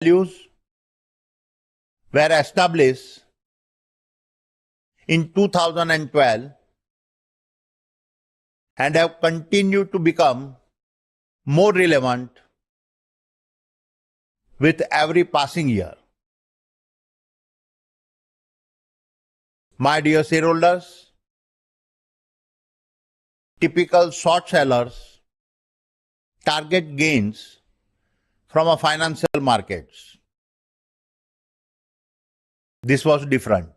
values were established in 2012 and have continued to become more relevant with every passing year. My dear shareholders, typical short sellers target gains from a financial markets. This was different.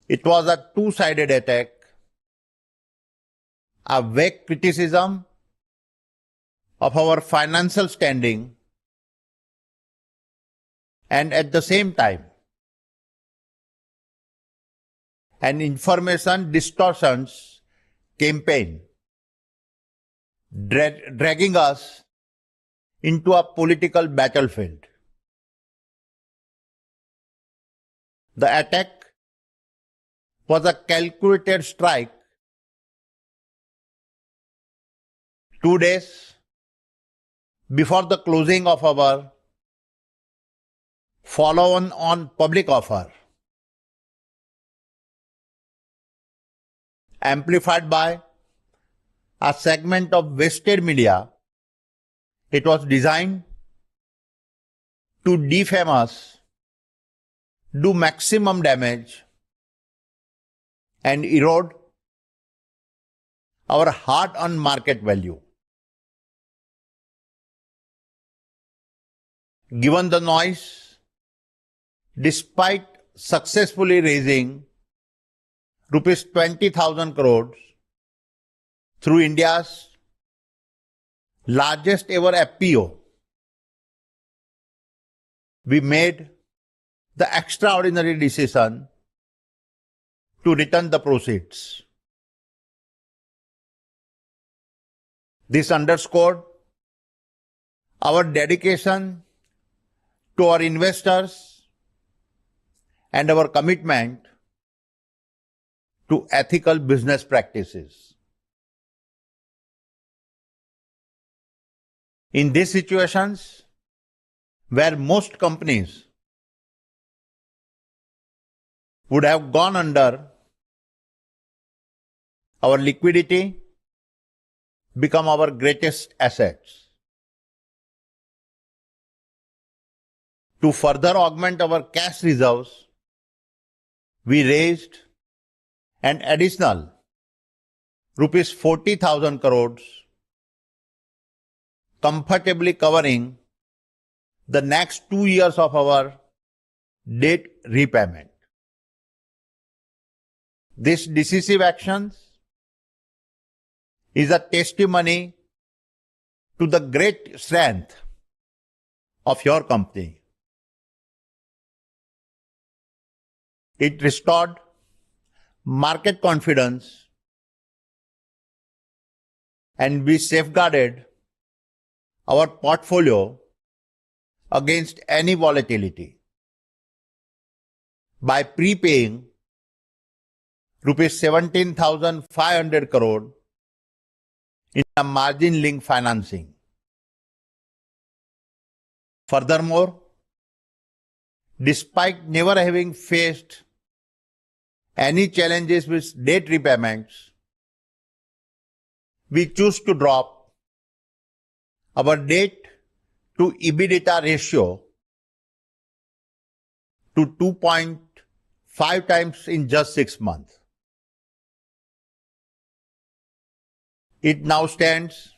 It was a two-sided attack, a vague criticism of our financial standing, and at the same time, an information distortions campaign dragging us into a political battlefield. The attack was a calculated strike 2 days before the closing of our follow-on public offer, amplified by a segment of vested media. It was designed to defame us, do maximum damage, and erode our hard-earned market value. Given the noise, despite successfully raising rupees 20,000 crores through India's largest ever FPO, we made the extraordinary decision to return the proceeds. This underscored our dedication to our investors and our commitment to ethical business practices. In these situations, where most companies would have gone under, our liquidity become our greatest assets. To further augment our cash reserves, we raised an additional rupees 40,000 crores, comfortably covering the next 2 years of our debt repayment. This decisive action is a testimony to the great strength of your company. It restored market confidence and we safeguarded our portfolio against any volatility by prepaying rupees 17,500 crore in a margin-linked financing. Furthermore, despite never having faced any challenges with debt repayments, we choose to drop our debt to EBITDA ratio to 2.5 times in just 6 months. It now stands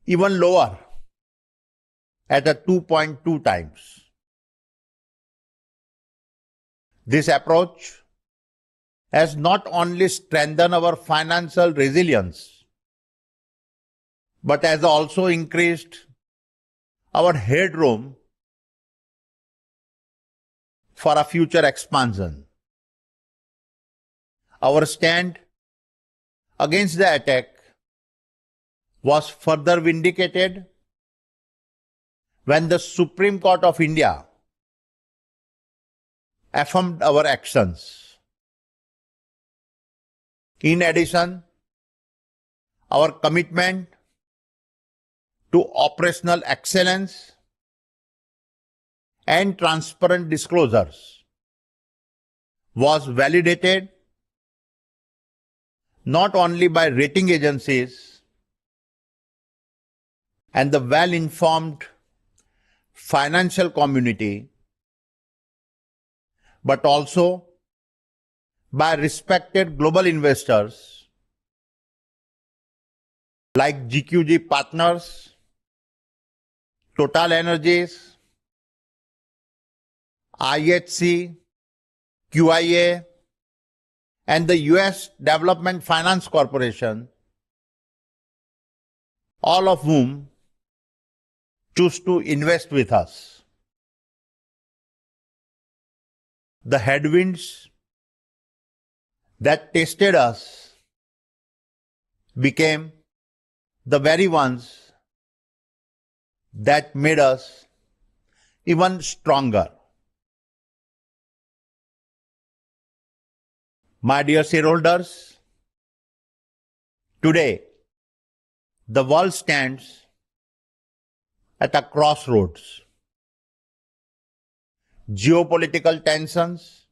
even lower at a 2.2 times. This approach has not only strengthened our financial resilience, but has also increased our headroom for a future expansion. Our stand against the attack was further vindicated when the Supreme Court of India affirmed our actions. In addition, our commitment to operational excellence and transparent disclosures was validated not only by rating agencies and the well-informed financial community, but also by respected global investors like GQG Partners, Total Energies, IHC, QIA, and the US Development Finance Corporation, all of whom choose to invest with us. The headwinds that tested us became the very ones that made us even stronger. My dear shareholders, today the world stands at a crossroads. Geopolitical tensions,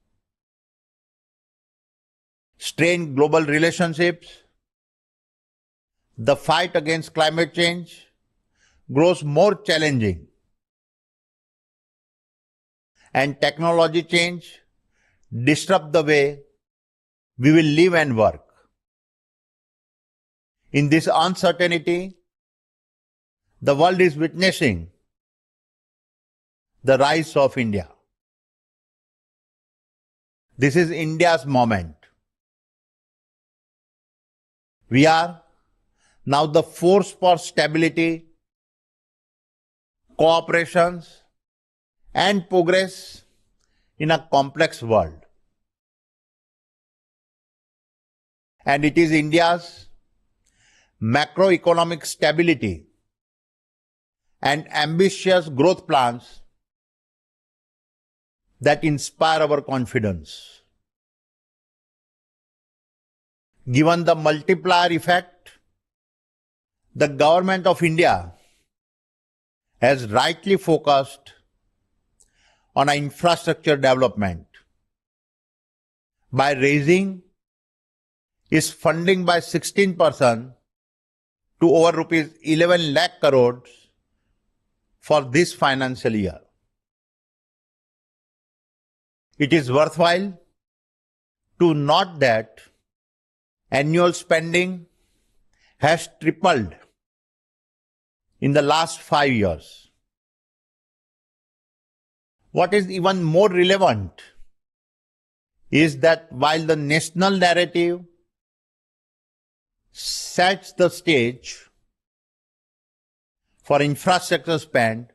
strained global relationships, the fight against climate change grows more challenging, and technology change disrupts the way we will live and work. In this uncertainty, the world is witnessing the rise of India. This is India's moment. We are now the force for stability, cooperation, and progress in a complex world. And it is India's macroeconomic stability and ambitious growth plans that inspire our confidence. Given the multiplier effect, the Government of India has rightly focused on infrastructure development by raising its funding by 16% to over rupees 11 lakh crores for this financial year. It is worthwhile to note that annual spending has tripled in the last 5 years. What is even more relevant is that while the national narrative sets the stage for infrastructure spend,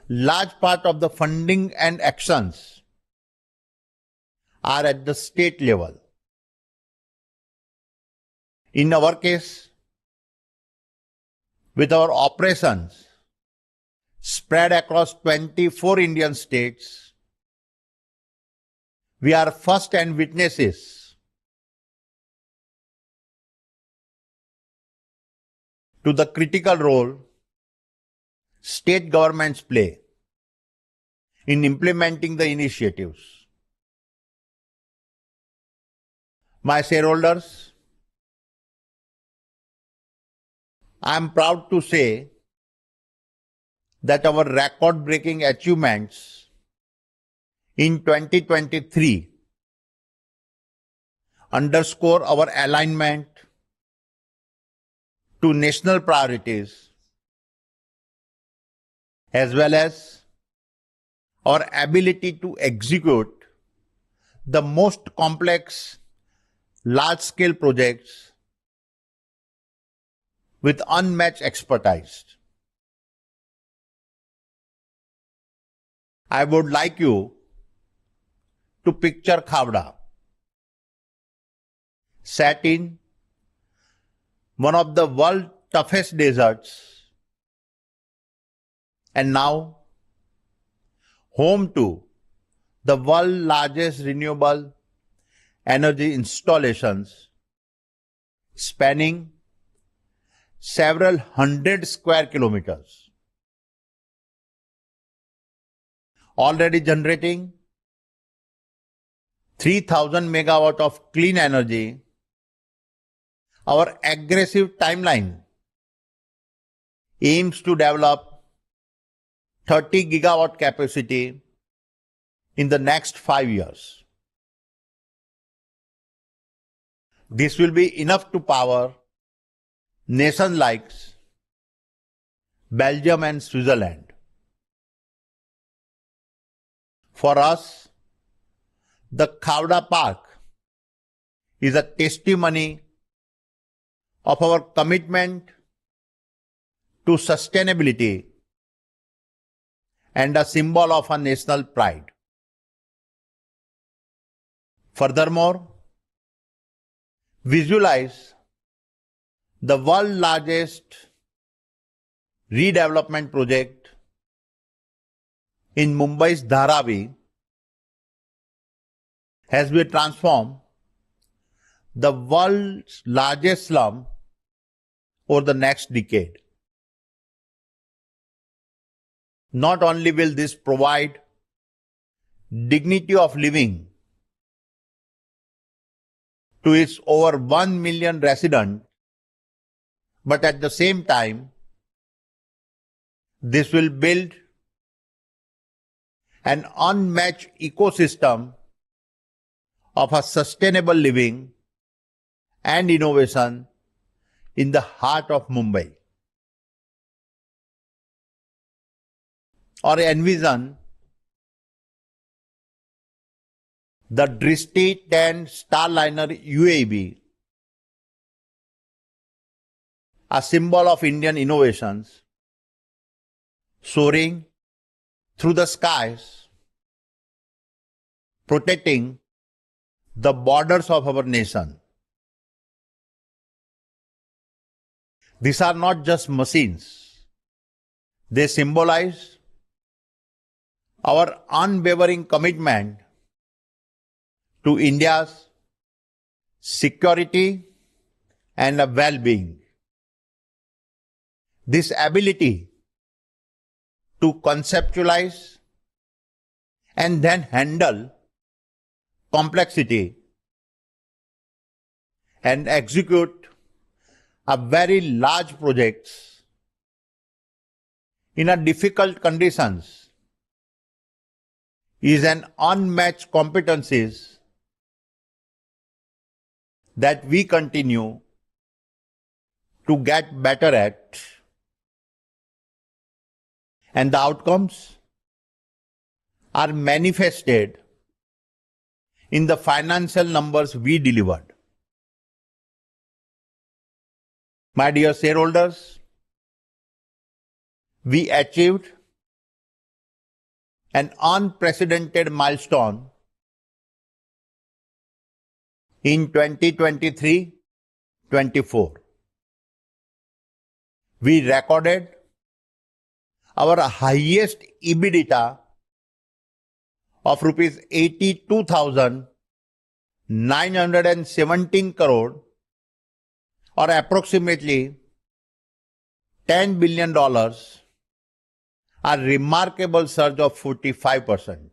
large part of the funding and actions are at the state level. In our case, with our operations spread across 24 Indian states, we are first-hand witnesses to the critical role state governments play in implementing the initiatives. My shareholders, I am proud to say that our record-breaking achievements in 2023 underscore our alignment to national priorities as well as our ability to execute the most complex large-scale projects with unmatched expertise. I would like you to picture Khavda, set in one of the world's toughest deserts, and now home to the world's largest renewable energy installations, spanning several hundred square kilometers, already generating 3,000 megawatt of clean energy. Our aggressive timeline aims to develop 30 gigawatt capacity in the next 5 years. This will be enough to power nations like Belgium and Switzerland. For us, the Khavda Park is a testimony of our commitment to sustainability and a symbol of our national pride. Furthermore, visualize the world's largest redevelopment project in Mumbai's Dharavi has been transformed the world's largest slum over the next decade. Not only will this provide dignity of living to its over 1 million residents, but at the same time, this will build an unmatched ecosystem of a sustainable living and innovation in the heart of Mumbai. Or envision the Drishti 10 Starliner UAV, a symbol of Indian innovations, soaring through the skies, protecting the borders of our nation. These are not just machines. They symbolize our unwavering commitment to India's security and well-being. This ability to conceptualize and then handle complexity and execute a very large projects in a difficult conditions is an unmatched competencies that we continue to get better at, and the outcomes are manifested in the financial numbers we delivered. My dear shareholders, we achieved an unprecedented milestone in 2023-24. We recorded our highest EBITDA of rupees 82,917 crore, or approximately $10 billion, a remarkable surge of 45%.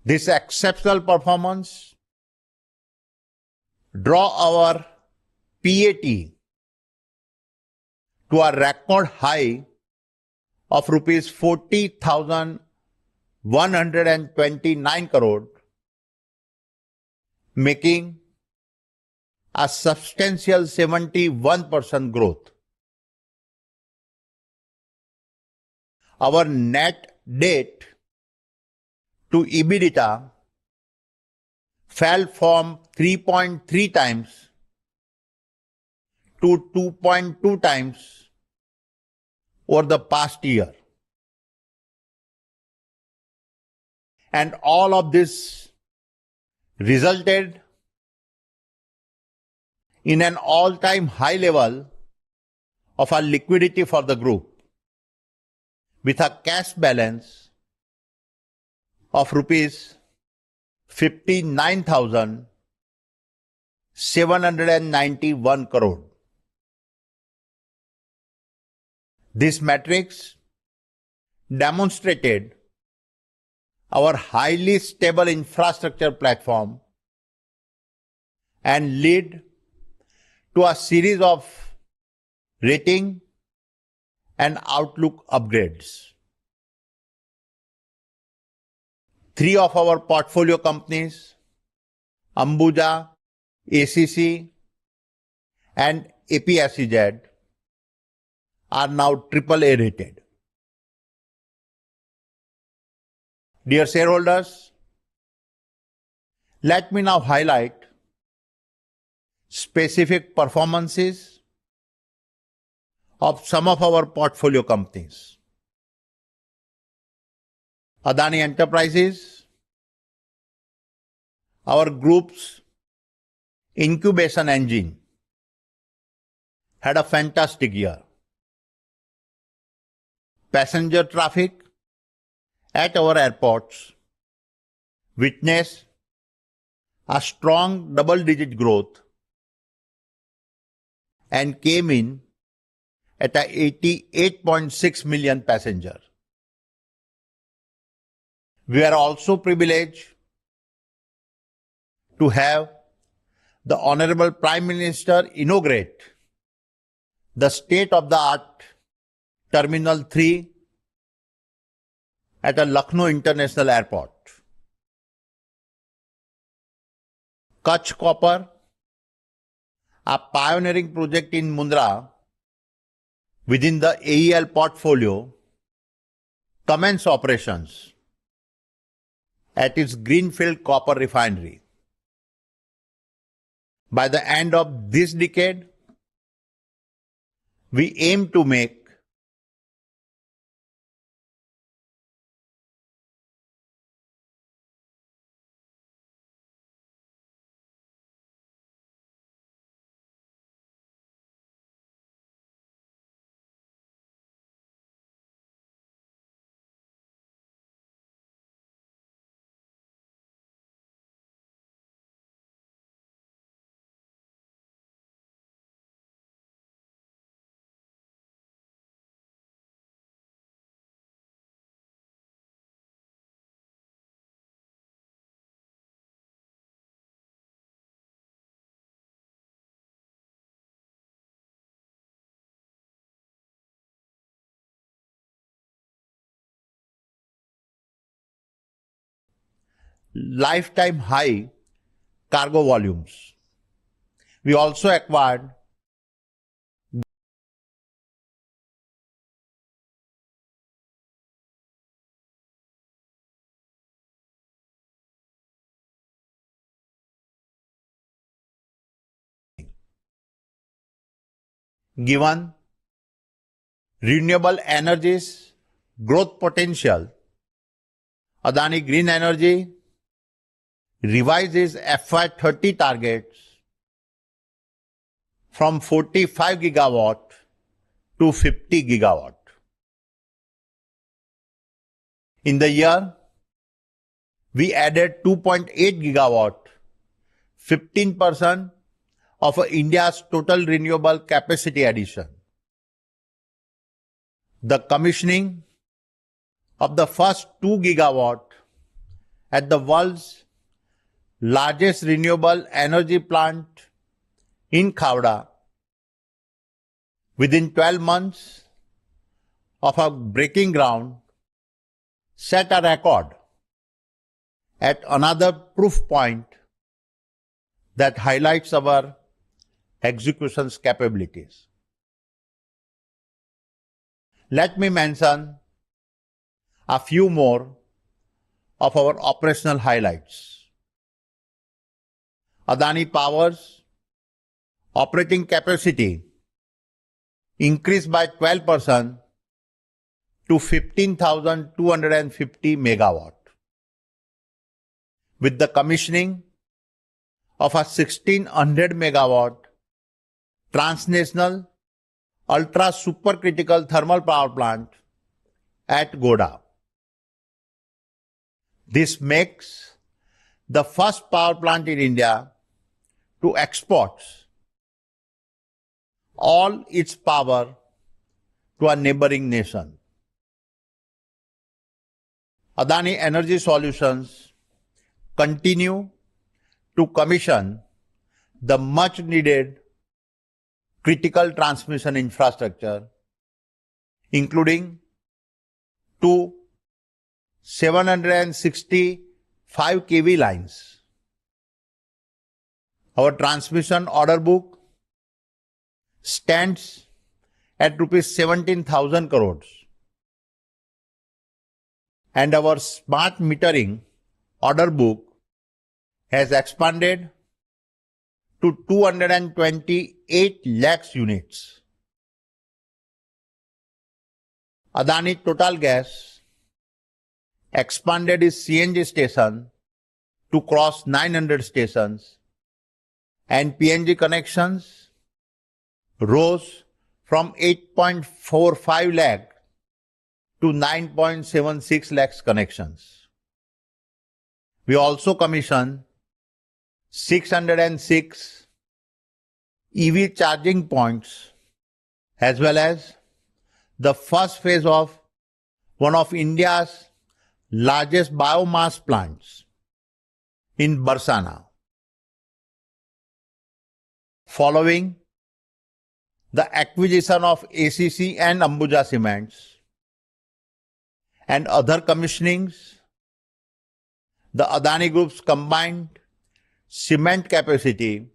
This exceptional performance draw our PAT to a record high of rupees 40,129 crore, making a substantial 71% growth. Our net debt to EBITDA fell from 3.3 times to 2.2 times over the past year. And all of this resulted in an all-time high level of our liquidity for the group, with a cash balance of rupees 59,700 791 crore. This matrix demonstrated our highly stable infrastructure platform and lead to a series of rating and outlook upgrades. Three of our portfolio companies, Ambuja, ACC, and APSEZ, are now AAA rated. Dear shareholders, let me now highlight specific performances of some of our portfolio companies. Adani Enterprises, our group's incubation engine, had a fantastic year. Passenger traffic at our airports witnessed a strong double-digit growth and came in at 88.6 million passengers. We are also privileged to have the Honorable Prime Minister inaugurate the state-of-the-art Terminal 3 at a Lucknow International Airport. Kutch Copper, a pioneering project in Mundra within the AEL portfolio, commenced operations at its greenfield copper refinery. By the end of this decade, we aim to make lifetime high cargo volumes. We also acquired given renewable energies growth potential. Adani Green Energy revises FY30 targets from 45 gigawatt to 50 gigawatt. In the year, we added 2.8 gigawatt, 15% of India's total renewable capacity addition. The commissioning of the first 2 gigawatt at the world's largest renewable energy plant in Khavda within 12 months of our breaking ground set a record at another proof point that highlights our execution's capabilities. Let me mention a few more of our operational highlights. Adani Power's operating capacity increased by 12% to 15,250 megawatt, with the commissioning of a 1600 megawatt transnational ultra supercritical thermal power plant at Goda. This makes the first power plant in India to exports all its power to a neighboring nation. Adani Energy Solutions continue to commission the much needed critical transmission infrastructure, including two 765 kV lines. Our transmission order book stands at rupees 17,000 crores, and our smart metering order book has expanded to 228 lakhs units. Adani Total Gas expanded its CNG station to cross 900 stations, and PNG connections rose from 8.45 lakh to 9.76 lakhs connections. We also commissioned 606 EV charging points, as well as the first phase of one of India's largest biomass plants in Barsana. Following the acquisition of ACC and Ambuja Cements and other commissionings, the Adani Group's combined cement capacity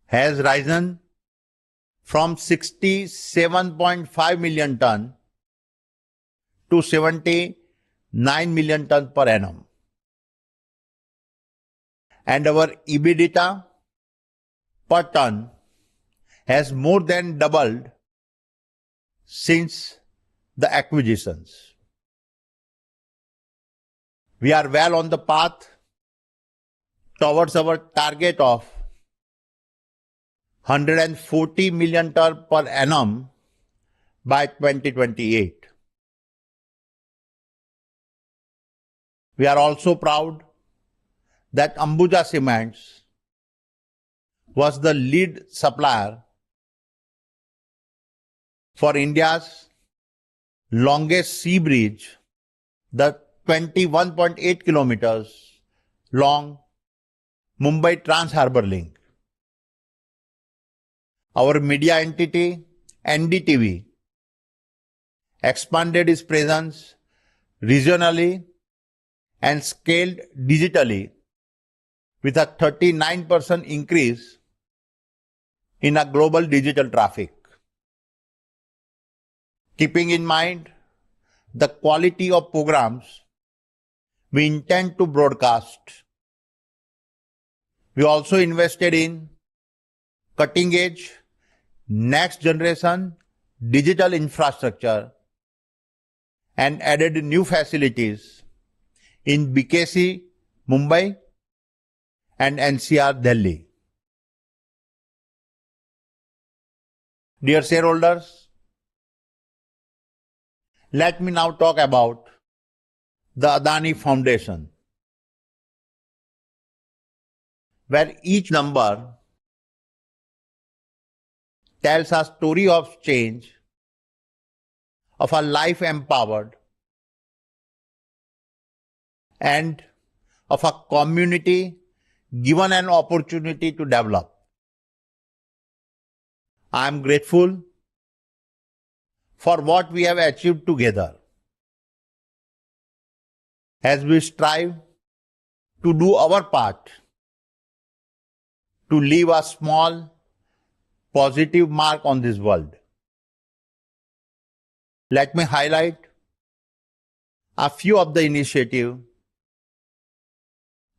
has risen from 67.5 million ton to 79 million ton per annum. And our EBITDA per ton has more than doubled since the acquisitions. We are well on the path towards our target of 140 million ton per annum by 2028. We are also proud that Ambuja Cements was the lead supplier for India's longest sea bridge, the 21.8 kilometers long Mumbai Trans-Harbour Link. Our media entity, NDTV, expanded its presence regionally and scaled digitally with a 39% increase in a global digital traffic. Keeping in mind the quality of programs we intend to broadcast, we also invested in cutting-edge, next-generation digital infrastructure and added new facilities in BKC, Mumbai and NCR, Delhi. Dear shareholders, let me now talk about the Adani Foundation, where each number tells a story of change, of a life empowered, and of a community given an opportunity to develop. I am grateful for what we have achieved together as we strive to do our part to leave a small positive mark on this world. Let me highlight a few of the initiatives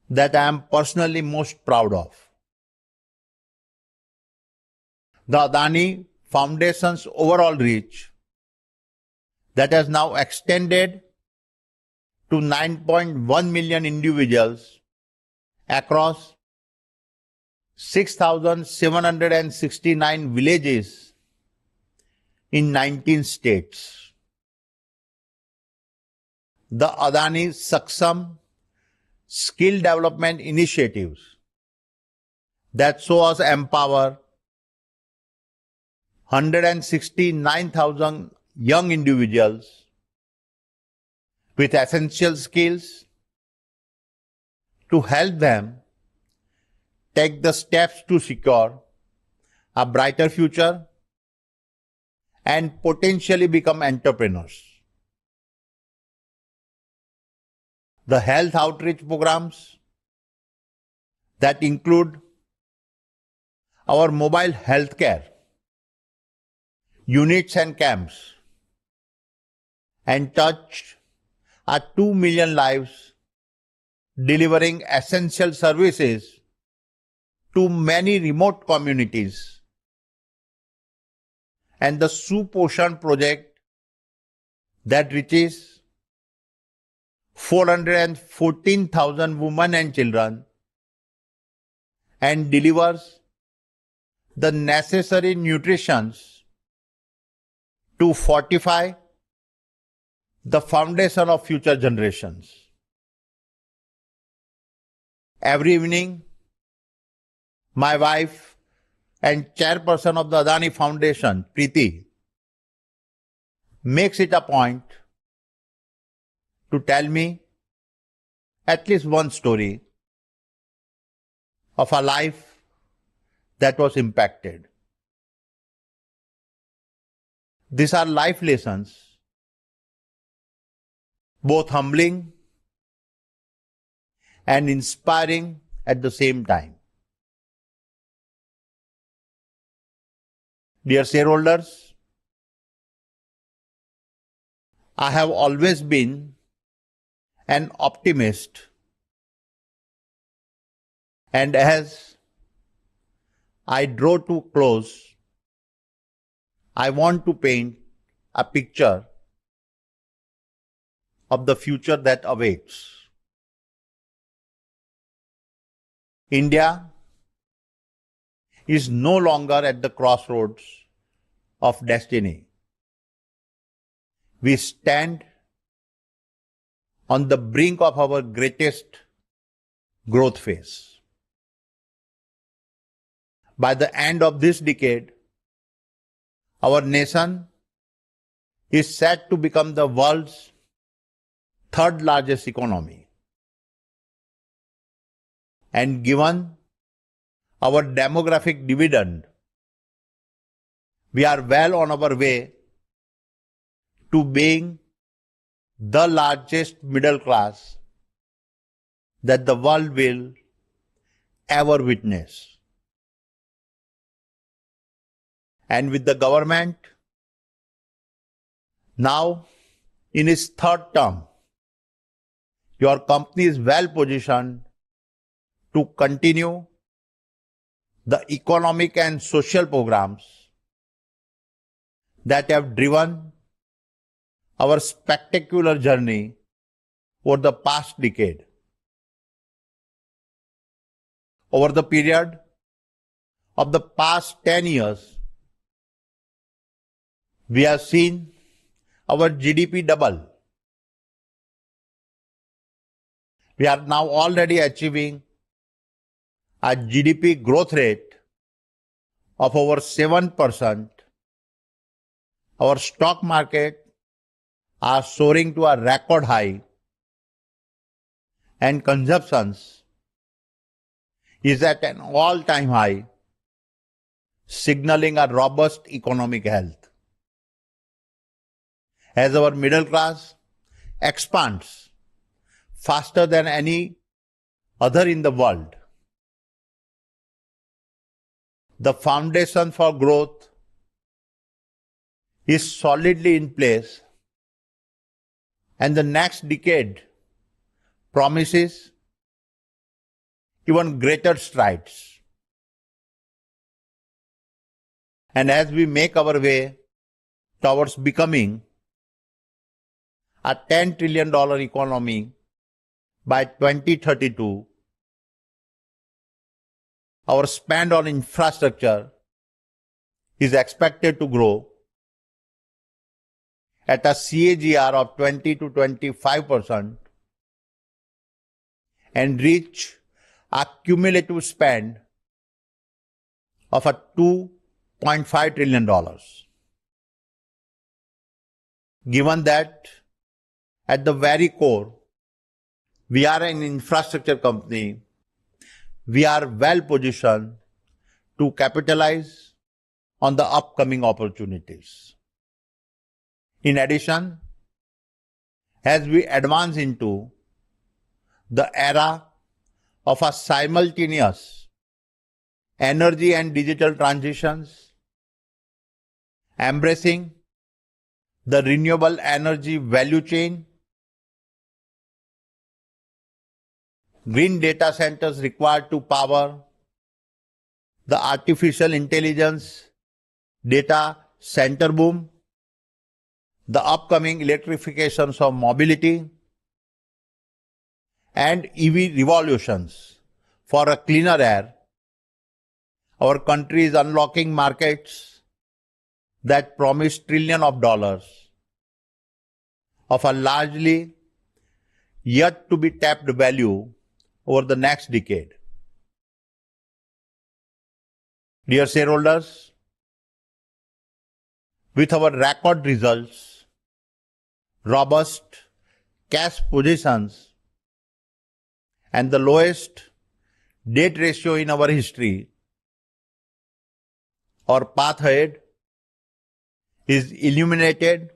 that I am personally most proud of. The Adani Foundation's overall reach that has now extended to 9.1 million individuals across 6,769 villages in 19 states. The Adani Saksam skill development initiatives that saw us empower 169,000 young individuals with essential skills to help them take the steps to secure a brighter future and potentially become entrepreneurs. The health outreach programs that include our mobile healthcare units and camps and touched 2 million lives, delivering essential services to many remote communities, and the Suposhan project that reaches 414,000 women and children and delivers the necessary nutrition to fortify the foundation of future generations. Every evening, my wife and chairperson of the Adani Foundation, Preeti, makes it a point to tell me at least one story of a life that was impacted. These are life lessons, both humbling and inspiring at the same time. Dear shareholders, I have always been an optimist, and as I draw to close, I want to paint a picture of the future that awaits. India is no longer at the crossroads of destiny. We stand on the brink of our greatest growth phase. By the end of this decade, our nation is set to become the world's third largest economy. And given our demographic dividend, we are well on our way to being the largest middle class that the world will ever witness. And with the government now in its third term, your company is well positioned to continue the economic and social programs that have driven our spectacular journey over the past decade. Over the period of the past 10 years, we have seen our GDP double. We are now already achieving a GDP growth rate of over 7%. Our stock market are soaring to a record high, and consumptions is at an all-time high, signaling a robust economic health. As our middle class expands faster than any other in the world, the foundation for growth is solidly in place, and the next decade promises even greater strides. And as we make our way towards becoming a $10 trillion economy by 2032, our spend on infrastructure is expected to grow at a CAGR of 20 to 25% and reach a cumulative spend of a $2.5 trillion. Given that at the very core, we are an infrastructure company, we are well positioned to capitalize on the upcoming opportunities. In addition, as we advance into the era of a simultaneous energy and digital transitions, embracing the renewable energy value chain, green data centers required to power the artificial intelligence data center boom, the upcoming electrifications of mobility, and EV revolutions for a cleaner air, our country is unlocking markets that promise trillions of dollars of a largely yet to be tapped value over the next decade. Dear shareholders, with our record results, robust cash positions, and the lowest debt ratio in our history, our path ahead is illuminated